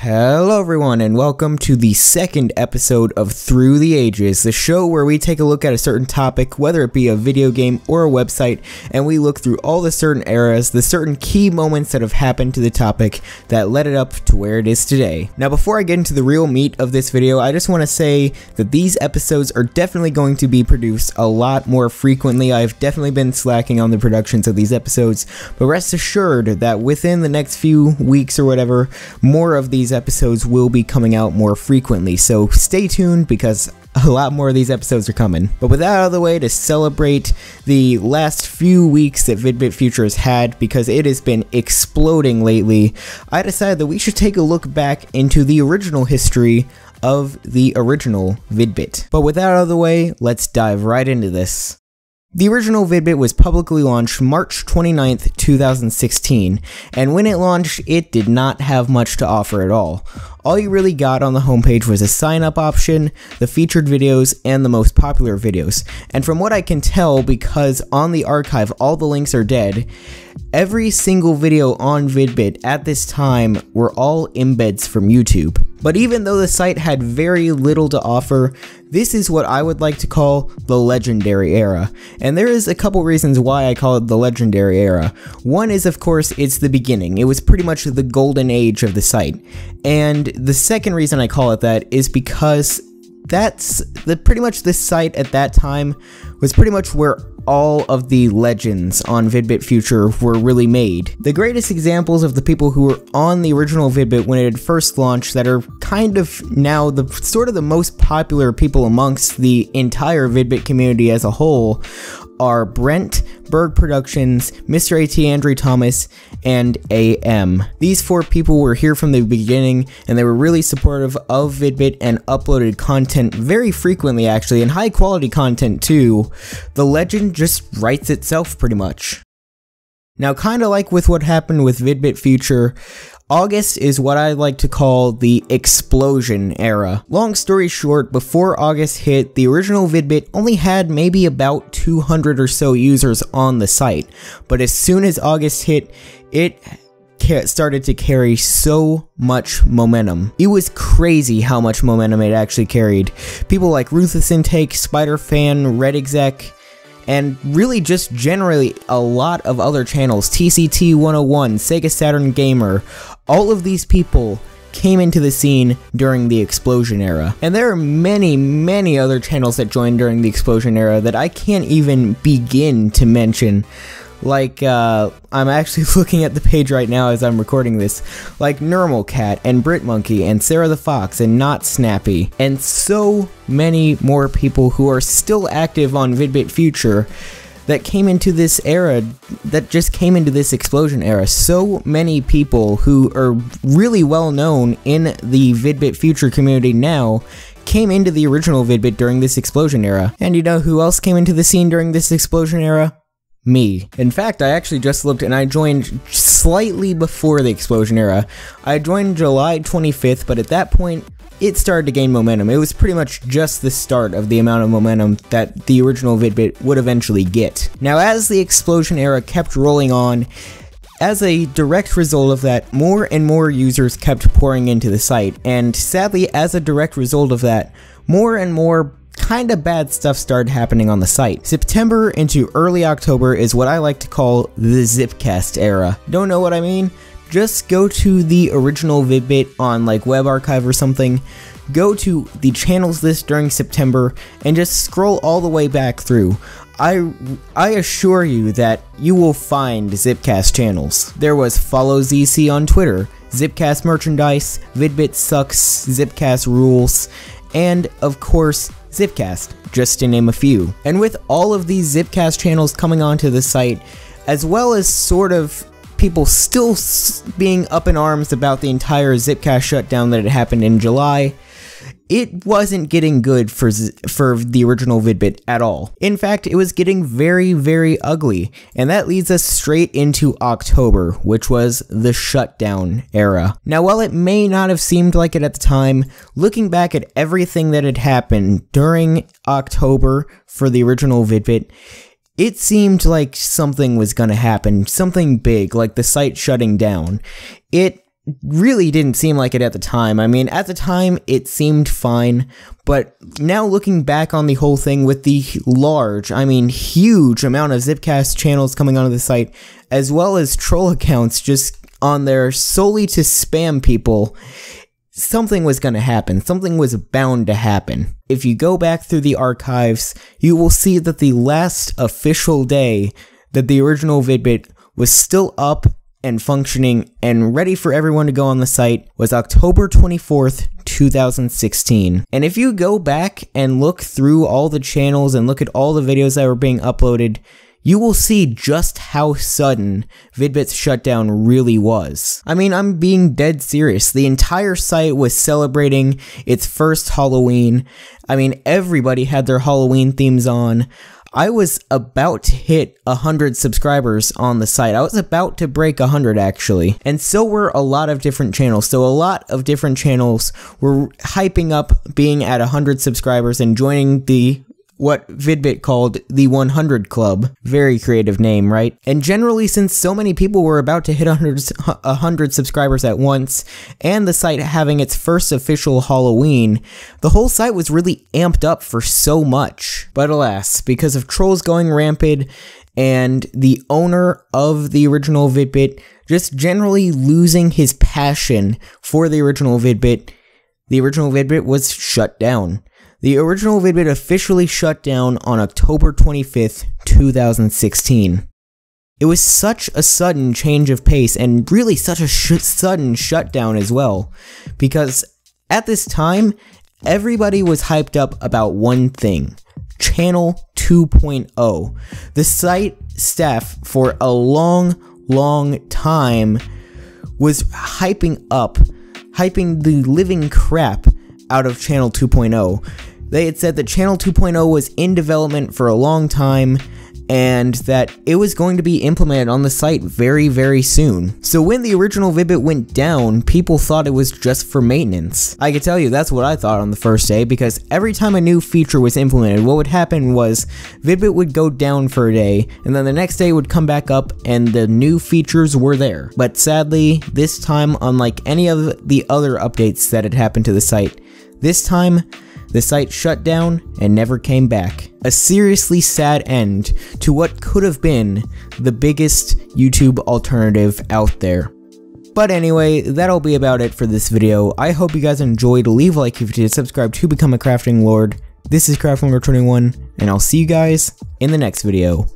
Hello everyone, and welcome to the second episode of Through the Ages, the show where we take a look at a certain topic, whether it be a video game or a website, and we look through all the certain eras, the certain key moments that have happened to the topic that led it up to where it is today. Now before I get into the real meat of this video, I just want to say that these episodes are definitely going to be produced a lot more frequently. I've definitely been slacking on the productions of these episodes, but rest assured that within the next few weeks or whatever, more of these episodes will be coming out more frequently, so stay tuned because a lot more of these episodes are coming. But with that out of the way, to celebrate the last few weeks that Vidbit Future has had, because it has been exploding lately, I decided that we should take a look back into the original history of the original Vidbit. But with that out of the way, let's dive right into this. The original Vidbit was publicly launched March 29th, 2016, and when it launched, it did not have much to offer at all. All you really got on the homepage was a sign-up option, the featured videos, and the most popular videos. And from what I can tell, because on the archive all the links are dead, every single video on Vidbit at this time were all embeds from YouTube. But even though the site had very little to offer, this is what I would like to call the legendary era. And there is a couple reasons why I call it the legendary era. One is, of course, it's the beginning. It was pretty much the golden age of the site. And the second reason I call it that is because that's pretty much this site at that time was pretty much where all of the legends on Vidbit Future were really made. The greatest examples of the people who were on the original Vidbit when it had first launched that are kind of now the sort of the most popular people amongst the entire Vidbit community as a whole are Brent, Berg Productions, Mr. AT Andrew Thomas, and AM. These four people were here from the beginning, and they were really supportive of Vidbit and uploaded content very frequently actually, and high quality content too. The legend just writes itself pretty much. Now, kinda like with what happened with Vidbit Future, August is what I like to call the explosion era. Long story short, before August hit, the original Vidbit only had maybe about 200 or so users on the site, but as soon as August hit, it started to carry so much momentum. It was crazy how much momentum it actually carried. People like Ruthless Intake, Spider Fan, Red Exec, and really just generally a lot of other channels, TCT 101, Sega Saturn Gamer, all of these people came into the scene during the explosion era. And there are many other channels that joined during the explosion era that I can't even begin to mention. Like, I'm actually looking at the page right now as I'm recording this, like Normalcat and Britmonkey and Sarah the Fox and Not Snappy, and so many more people who are still active on Vidbit Future that came into this era, that just came into this explosion era. So many people who are really well known in the Vidbit Future community now came into the original Vidbit during this explosion era. And you know who else came into the scene during this explosion era? Me. In fact, I actually just looked and I joined slightly before the explosion era. I joined July 25th, but at that point, it started to gain momentum. It was pretty much just the start of the amount of momentum that the original Vidbit would eventually get. Now, as the explosion era kept rolling on, as a direct result of that, more and more users kept pouring into the site, and sadly, as a direct result of that, more and more kinda bad stuff started happening on the site. September into early October is what I like to call the Zipcast era. Don't know what I mean? Just go to the original Vidbit on like Web Archive or something, go to the channels list during September, and just scroll all the way back through. I assure you that you will find Zipcast channels. There was Follow ZC on Twitter, Zipcast Merchandise, Vidbit Sucks, Zipcast Rules, and of course, Zipcast, just to name a few. And with all of these Zipcast channels coming onto the site, as well as sort of people still being up in arms about the entire Zipcast shutdown that had happened in July, it wasn't getting good for the original Vidbit at all. In fact, it was getting very ugly, and that leads us straight into October, which was the shutdown era. Now, while it may not have seemed like it at the time, looking back at everything that had happened during October for the original Vidbit, it seemed like something was gonna happen, something big, like the site shutting down. It really didn't seem like it at the time. I mean, at the time, it seemed fine, but now looking back on the whole thing with the large, I mean, huge amount of Zipcast channels coming onto the site, as well as troll accounts just on there solely to spam people, something was going to happen. Something was bound to happen. If you go back through the archives, you will see that the last official day that the original Vidbit was still up and functioning and ready for everyone to go on the site was October 24th, 2016. And if you go back and look through all the channels and look at all the videos that were being uploaded, you will see just how sudden Vidbit's shutdown really was. I mean, I'm being dead serious. The entire site was celebrating its first Halloween. I mean, everybody had their Halloween themes on. I was about to hit 100 subscribers on the site. I was about to break 100 actually. And so were a lot of different channels. So a lot of different channels were hyping up being at 100 subscribers and joining the what Vidbit called the 100 Club. Very creative name, right? And generally, since so many people were about to hit 100 subscribers at once, and the site having its first official Halloween, the whole site was really amped up for so much. But alas, because of trolls going rampant, and the owner of the original Vidbit just generally losing his passion for the original Vidbit was shut down. The original Vidbit officially shut down on October 25th, 2016. It was such a sudden change of pace and really such a sudden shutdown as well, because at this time, everybody was hyped up about one thing: Channel 2.0. The site staff for a long time was hyping the living crap out of Channel 2.0. They had said that Channel 2.0 was in development for a long time, and that it was going to be implemented on the site very soon. So when the original Vidbit went down, people thought it was just for maintenance. I can tell you that's what I thought on the first day, because every time a new feature was implemented, what would happen was Vidbit would go down for a day, and then the next day it would come back up and the new features were there. But sadly, this time, unlike any of the other updates that had happened to the site, this time, the site shut down and never came back. A seriously sad end to what could have been the biggest YouTube alternative out there. But anyway, that'll be about it for this video. I hope you guys enjoyed. Leave a like if you did, subscribe to become a crafting lord. This is Crafting Lord 21, and I'll see you guys in the next video.